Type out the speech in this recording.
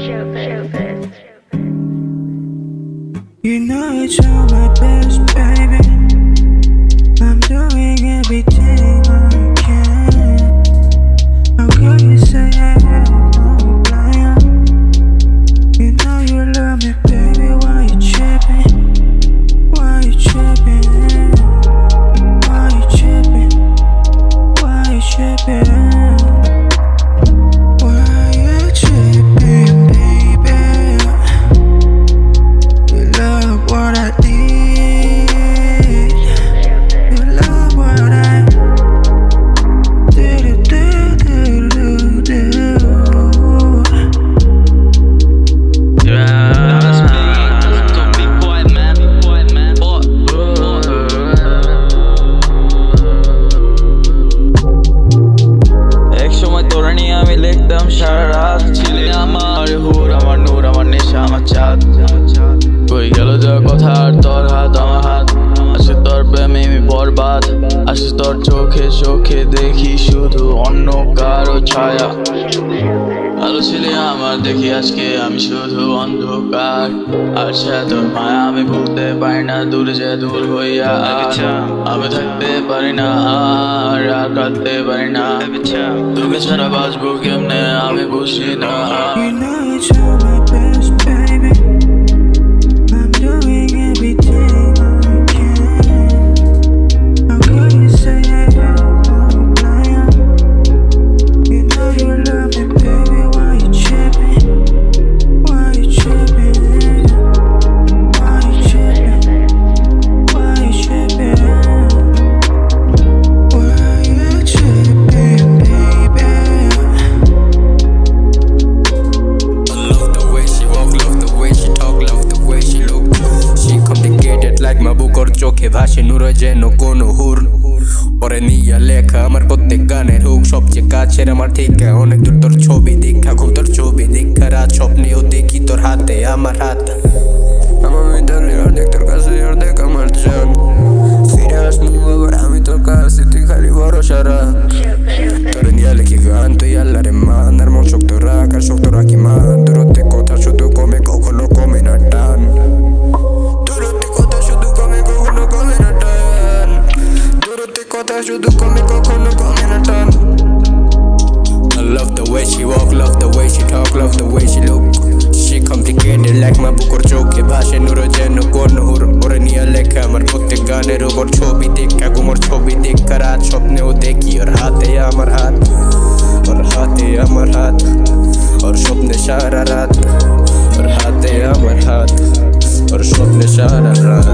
You know you try my best, baby. I'm doing everything I can. How could you say I have no plan? You know you love me, baby. Why you tripping? Why you tripping? Why you tripping? Why you tripping? সারা রাত ছিলে আমার হুর, আমার নূর, আমার নেশা, আমার চাঁদ। কই গেল যা কথা আর তোর হাত আমার হাত। আসে তোর প্রেমে আমি বরবাদ, আসে তোর চোখে চোখে দেখি শুধু অন্য কারো ছায়া। আলো ছিলে আমার দেখি আজকে আমি শুধু অন্ধকার। আর সে তোর মায়া আমি ভুলতে পারি না, দূরে যে দূর হইয়া আমি থাকতে পারি না আর কাঁদতে পারি না। তোকে ছাড়া বাঁচবো কেমনে আমি বুঝি না। You know you try my best, baby. I'm doing everything I can. How could you say I have no plan? You know you love me, baby. Why you tripping? Why you tripping? Why you tripping? Why you tripping? Why you tripping, baby? I love the way she walk, love the way she talk, love the way she look. She complicated like my book or চোখে ভাসে নূর যেন কোনো হুর। পরে নিয়ে লেখা আমার প্রত্যেক গানের হুক, সবচেয়ে কাছের আমার থেকে অনেক দূর তোর ছবি দেখা, খুব তোর ছবি দেখা রাত স্বপ্নেও দেখি তোর হাতে আমার হাত। আমার ভিতরে অর্ধেক তোর কাছে অর্ধেক আমার জান, ফিরে আসবো আবার আমি তোর কাছে, তুই খালি ভরসা রাখ। তোর নিয়ে লেখি গান, তুই আল্লাহরে মান, আর মন শক্ত রাখ আর শক্ত রাখি মান। দূরত্বে কথা শুধু কমে কখনো কমে না টান, দূরত্বে কথা শুধু কমে কখনো কমে না টান, দূরত্বে কথা শুধু কমে কখনো কমে না টান। I love the way she walk, love the way she talk, love the way she look. She complicated like my book or চোখে ভাসে নূর যেন কোন হুর। ওরে নিয়ে লেখা আমার প্রত্যেক গানের উপর ছবি দেখা, ঘুমোর ছবি দেখা রাত স্বপ্নেও দেখি ওর হাতে আমার হাত, ওর হাতে আমার হাত, ওর স্বপ্নে সারা রাত, ওর হাতে আমার হাত, ওর স্বপ্নে সারা রাত।